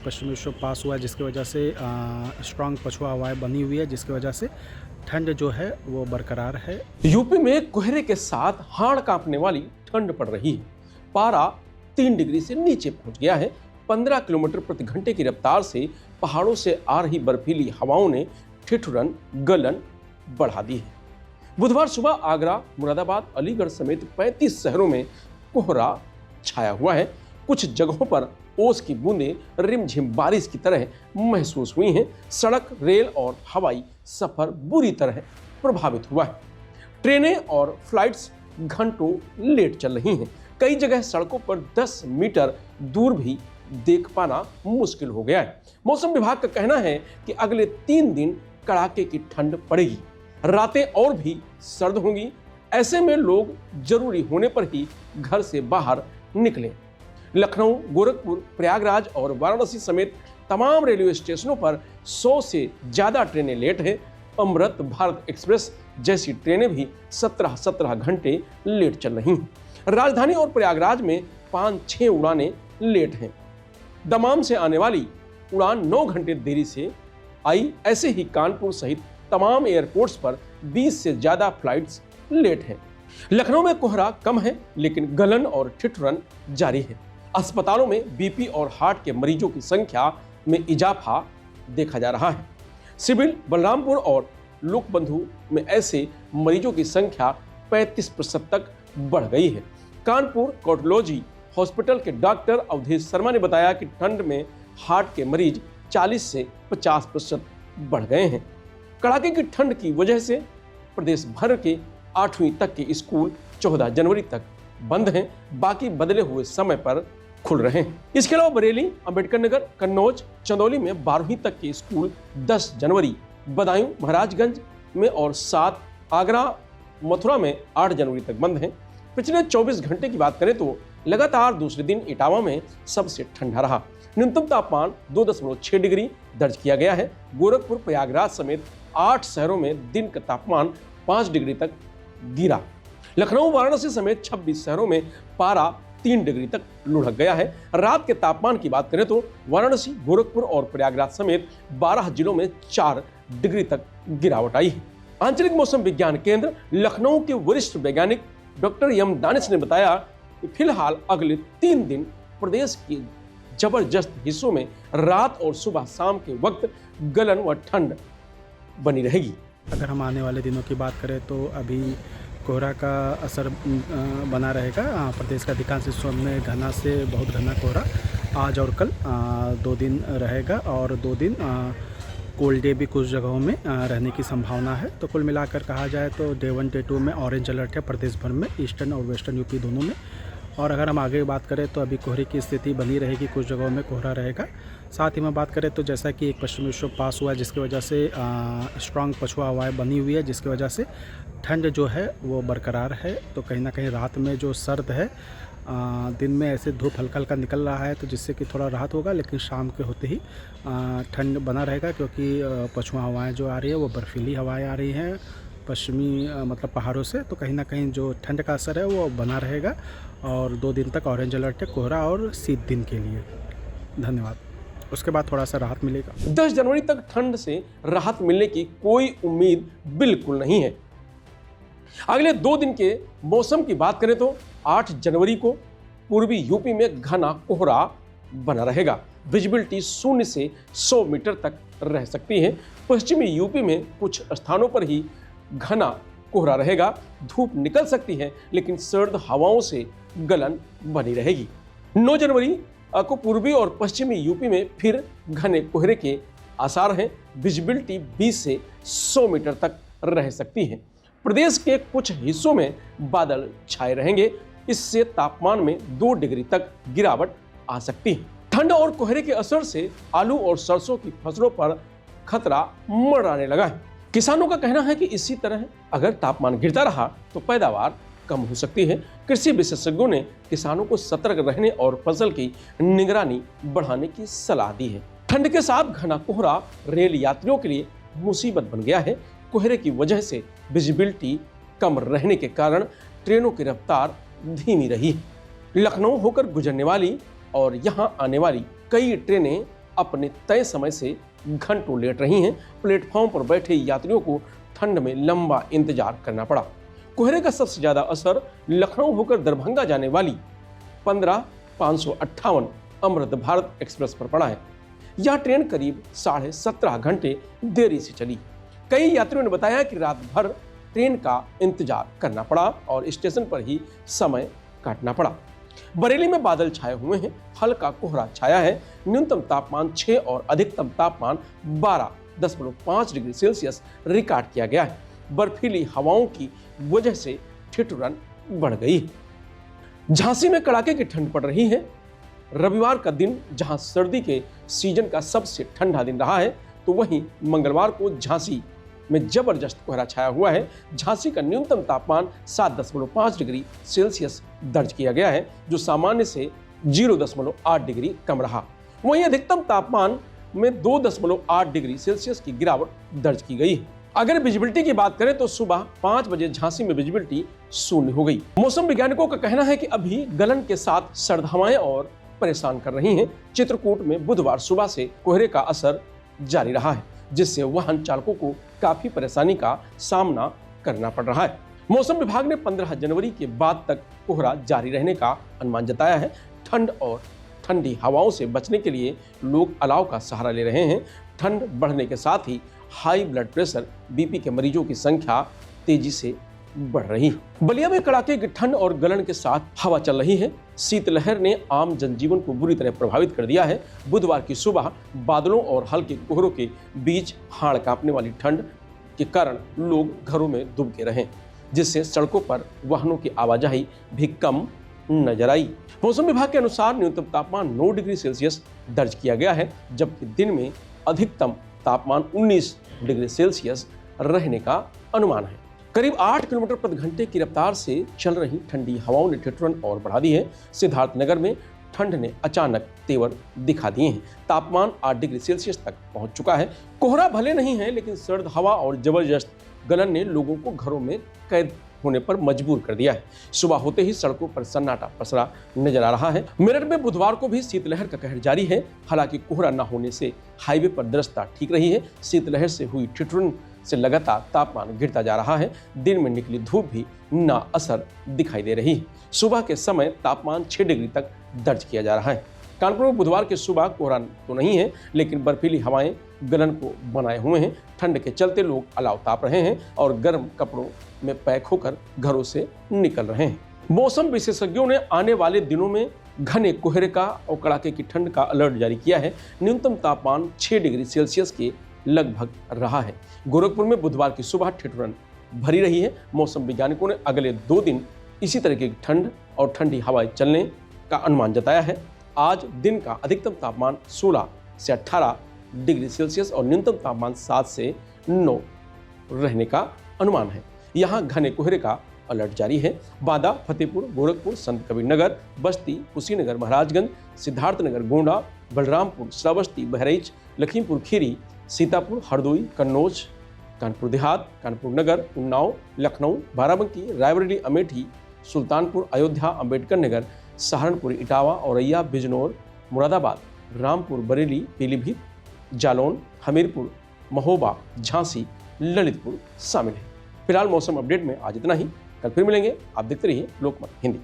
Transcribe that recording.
पश्चिमी विक्षोभ पास हुआ है, जिसकी वजह से स्ट्रॉन्ग पछुआ हवाएं बनी हुई है, जिसकी वजह से ठंड जो है वो बरकरार है। यूपी में कोहरे के साथ हाड़ कांपने वाली ठंड पड़ रही है। पारा 3 डिग्री से नीचे पहुंच गया है। 15 किलोमीटर प्रति घंटे की रफ्तार से पहाड़ों से आ रही बर्फीली हवाओं ने ठिठुरन गलन बढ़ा दी है। बुधवार सुबह आगरा, मुरादाबाद, अलीगढ़ समेत 35 शहरों में कोहरा छाया हुआ है। कुछ जगहों पर ओस की बूंदें रिमझिम बारिश की तरह महसूस हुई हैं। सड़क, रेल और हवाई सफर बुरी तरह प्रभावित हुआ है। ट्रेनें और फ्लाइट्स घंटों लेट चल रही हैं। कई जगह सड़कों पर 10 मीटर दूर भी देख पाना मुश्किल हो गया है। मौसम विभाग का कहना है कि अगले 3 दिन कड़ाके की ठंड पड़ेगी। रातें और भी सर्द होंगी। ऐसे में लोग जरूरी होने पर ही घर से बाहर निकलें। लखनऊ, गोरखपुर, प्रयागराज और वाराणसी समेत तमाम रेलवे स्टेशनों पर 100 से ज्यादा ट्रेनें लेट हैं। अमृत भारत एक्सप्रेस जैसी ट्रेनें भी 17 घंटे लेट चल रही हैं। राजधानी और प्रयागराज में 5-6 उड़ानें लेट हैं। दमाम से आने वाली उड़ान 9 घंटे देरी से आई। ऐसे ही कानपुर सहित तमाम एयरपोर्ट्स पर 20 से ज्यादा फ्लाइट्स लेट हैं। लखनऊ में कोहरा कम है, लेकिन गलन और ठिठुरन जारी है। अस्पतालों में बीपी और हार्ट के मरीजों की संख्या में इजाफा देखा जा रहा है। सिविल, बलरामपुर और लोकबंधु में ऐसे मरीजों की संख्या 35% तक बढ़ गई है। कानपुर कार्डियोलॉजी हॉस्पिटल के डॉक्टर अवधेश शर्मा ने बताया कि ठंड में हार्ट के मरीज 40 से 50% बढ़ गए हैं। कड़ाके की ठंड की वजह से प्रदेश भर के 8वीं तक के स्कूल 14 जनवरी तक बंद हैं। बाकी बदले हुए समय पर खुल रहे हैं। इसके अलावा बरेली, अंबेडकर नगर, कन्नौज, चंदौली में 12वीं तक के स्कूल 10 जनवरी, बदायूं, महाराजगंज में और 7, आगरा, मथुरा में 8 जनवरी तक बंद हैं। पिछले 24 घंटे की बात करें तो लगातार दूसरे दिन इटावा में सबसे ठंडा रहा। न्यूनतम तापमान 2.6 डिग्री दर्ज किया गया है। गोरखपुर, प्रयागराज समेत 8 शहरों में दिन का तापमान 5 डिग्री तक गिरा। लखनऊ, वाराणसी समेत 26 शहरों में पारा 3 डिग्री तक लुढ़क गया है। रात के तापमान की बात करें तो वाराणसी, गोरखपुर और प्रयागराज समेत 12 जिलों में 4 डिग्री तक गिरावट आई है। आंचलिक मौसम विज्ञान केंद्र लखनऊ के वरिष्ठ वैज्ञानिक डॉक्टर एम दानिश ने बताया कि फिलहाल अगले 3 दिन प्रदेश के जबरदस्त हिस्सों में रात और सुबह शाम के वक्त गलन व ठंड बनी रहेगी। अगर हम आने वाले दिनों की बात करें तो अभी कोहरा का असर बना रहेगा। प्रदेश का अधिकांश हिस्सों में घना से बहुत घना कोहरा आज और कल 2 दिन रहेगा और 2 दिन कोल्ड डे भी कुछ जगहों में रहने की संभावना है। तो कुल मिलाकर कहा जाए तो डे 1 डे 2 में ऑरेंज अलर्ट है प्रदेश भर में, ईस्टर्न और वेस्टर्न यूपी दोनों में। और अगर हम आगे बात करें तो अभी कोहरे की स्थिति बनी रहेगी, कुछ जगहों में कोहरा रहेगा। साथ ही में बात करें तो जैसा कि एक पश्चिमी विक्षोभ पास हुआ है, जिसकी वजह से स्ट्रॉन्ग पछुआ हवाएं बनी हुई है, जिसकी वजह से ठंड जो है वो बरकरार है। तो कहीं ना कहीं रात में जो सर्द है, दिन में ऐसे धूप हल्का हल्का निकल रहा है तो जिससे कि थोड़ा राहत होगा, लेकिन शाम के होते ही ठंड बना रहेगा, क्योंकि पछुआ हवाएं जो आ रही है वो बर्फीली हवाएं आ रही हैं पश्चिमी मतलब पहाड़ों से। तो कहीं ना कहीं जो ठंड का असर है वो बना रहेगा और 2 दिन तक ऑरेंज अलर्ट है कोहरा और शीत दिन के लिए। धन्यवाद। उसके बाद थोड़ा सा राहत मिलेगा। 10 जनवरी तक ठंड से राहत मिलने की कोई उम्मीद बिल्कुल नहीं है। अगले 2 दिन के मौसम की बात करें तो 8 जनवरी को पूर्वी यूपी में घना कोहरा बना रहेगा। विजिबिलिटी 0 से 100 मीटर तक रह सकती है। पश्चिमी यूपी में कुछ स्थानों पर ही घना कोहरा रहेगा। धूप निकल सकती है, लेकिन सर्द हवाओं से गलन बनी रहेगी। 9 जनवरी को पूर्वी और पश्चिमी यूपी में फिर घने कोहरे के आसार हैं। विजिबिलिटी 20 से 100 मीटर तक रह सकती है। प्रदेश के कुछ हिस्सों में बादल छाए रहेंगे। इससे तापमान में 2 डिग्री तक गिरावट आ सकती है। ठंड और कोहरे के असर से आलू और सरसों की फसलों पर खतरा मंडराने लगा है। किसानों का कहना है कि इसी तरह अगर तापमान गिरता रहा तो पैदावार कम हो सकती है। कृषि विशेषज्ञों ने किसानों को सतर्क रहने और फसल की निगरानी बढ़ाने की सलाह दी है। ठंड के साथ घना कोहरा रेल यात्रियों के लिए मुसीबत बन गया है। कोहरे की वजह से विजिबिलिटी कम रहने के कारण ट्रेनों की रफ्तार धीमी रही। लखनऊ होकर गुजरने वाली और यहां आने वाली कई ट्रेनें अपने तय समय से घंटों लेट रही हैं। प्लेटफॉर्म पर बैठे यात्रियों को ठंड में लंबा इंतजार करना पड़ा। कोहरे का सबसे ज्यादा असर लखनऊ होकर दरभंगा जाने वाली 15,558 अमृत भारत एक्सप्रेस पर पड़ा है। यह ट्रेन करीब 17.5 घंटे देरी से चली। कई यात्रियों ने बताया कि रात भर ट्रेन का इंतजार करना पड़ा और स्टेशन पर ही समय काटना पड़ा। बरेली में बादल छाए हुए हैं, हल्का कोहरा छाया है। न्यूनतम तापमान 6 और अधिकतम तापमान 12.5 डिग्री सेल्सियस रिकॉर्ड किया गया है। बर्फीली हवाओं की वजह से ठिठुरन बढ़ गई है। झांसी में कड़ाके की ठंड पड़ रही है। रविवार का दिन जहां सर्दी के सीजन का सबसे ठंडा दिन रहा है, तो वहीं मंगलवार को झांसी में जबरदस्त कोहरा छाया हुआ है। झांसी का न्यूनतम तापमान 7.5 डिग्री सेल्सियस दर्ज किया गया है, जो सामान्य से 0.8 डिग्री कम रहा। वहीं अधिकतम तापमान में 2.8 डिग्री सेल्सियस की गिरावट दर्ज की गई है। अगर विजिबिलिटी की बात करें तो सुबह 5 बजे झांसी में विजिबिलिटी शून्य हो गई। मौसम वैज्ञानिकों का कहना है कि अभी गलन के साथ सर्द हवाएं और परेशान कर रही हैं। चित्रकूट में बुधवार सुबह से कोहरे का असर जारी रहा है, जिससे वाहन चालकों को काफी परेशानी का सामना करना पड़ रहा है। मौसम विभाग ने 15 जनवरी के बाद तक कोहरा जारी रहने का अनुमान जताया है। ठंड और ठंडी हवाओं से बचने के लिए लोग अलाव का सहारा ले रहे हैं। ठंड बढ़ने के साथ ही हाई ब्लड प्रेशर, बीपी के मरीजों की संख्या तेजी से बढ़ रही है। बलिया में कड़ाके की ठंड और गलन के साथ हवा चल रही है। शीतलहर ने आम जनजीवन को बुरी तरह प्रभावित कर दिया है। बुधवार की सुबह बादलों और हल्के कोहरों के बीच हाड़ कांपने वाली ठंड के कारण लोग घरों में दुबके रहे, जिससे सड़कों पर वाहनों की आवाजाही भी कम नजर आई। मौसम विभाग के अनुसार न्यूनतम तापमान 9 डिग्री सेल्सियस दर्ज किया गया है, जबकि दिन में अधिकतम तापमान 19 डिग्री सेल्सियस रहने का अनुमान है। करीब 8 किलोमीटर प्रति घंटे की रफ्तार से चल रही ठंडी हवाओं ने ठिठुरन और बढ़ा दी है। सिद्धार्थनगर में ठंड ने अचानक तेवर दिखा दिए हैं। तापमान 8 डिग्री सेल्सियस तक पहुंच चुका है। कोहरा भले नहीं है, लेकिन सर्द हवा और जबरदस्त गलन ने लोगों को घरों में कैद होने पर मजबूर कर दिया है। सुबह होते ही सड़कों पर सन्नाटा पसरा नजर आ रहा है। मेरठ में बुधवार को भी शीतलहर का कहर जारी है। हालांकि कोहरा न होने से हाईवे पर दृश्यता ठीक रही है। शीतलहर से हुई ठिठुरन से लगातार तापमान गिरता जा रहा है। दिन में निकली धूप भी ना असर दिखाई दे रही है। सुबह के समय तापमान 6 डिग्री तक दर्ज किया जा रहा है। कानपुर में बुधवार की सुबह कोहरा तो नहीं है, लेकिन बर्फीली हवाएं गलन को बनाए हुए हैं। ठंड के चलते लोग अलाव ताप रहे हैं और गर्म कपड़ों में पैक होकर घरों से निकल रहे हैं। मौसम विशेषज्ञों ने आने वाले दिनों में घने कोहरे का और कड़ाके की ठंड का अलर्ट जारी किया है। न्यूनतम तापमान 6 डिग्री सेल्सियस के लगभग रहा है। गोरखपुर में बुधवार की सुबह ठिठुरन भरी रही है। मौसम वैज्ञानिकों ने अगले 2 दिन इसी तरह की ठंड और ठंडी हवाएं चलने का अनुमान जताया है। आज दिन का अधिकतम तापमान 16 से 18 डिग्री सेल्सियस और न्यूनतम तापमान 7 से 9 रहने का अनुमान है। यहाँ घने कोहरे का अलर्ट जारी है। बांदा, फतेहपुर, गोरखपुर, संत कबीर नगर, बस्ती, कुशीनगर, महाराजगंज, सिद्धार्थनगर, गोंडा, बलरामपुर, श्रावस्ती, बहराइच, लखीमपुर खीरी, सीतापुर, हरदोई, कन्नौज, कानपुर देहात, कानपुर नगर, उन्नाव, लखनऊ, बाराबंकी, रायबरेली, अमेठी, सुल्तानपुर, अयोध्या, अंबेडकर नगर, सहारनपुर, इटावा, औरैया, बिजनौर, मुरादाबाद, रामपुर, बरेली, पीलीभीत, जालौन, हमीरपुर, महोबा, झांसी, ललितपुर शामिल है। फिलहाल मौसम अपडेट में आज इतना ही। कल फिर मिलेंगे। आप देखते रहिए लोकमत हिंदी।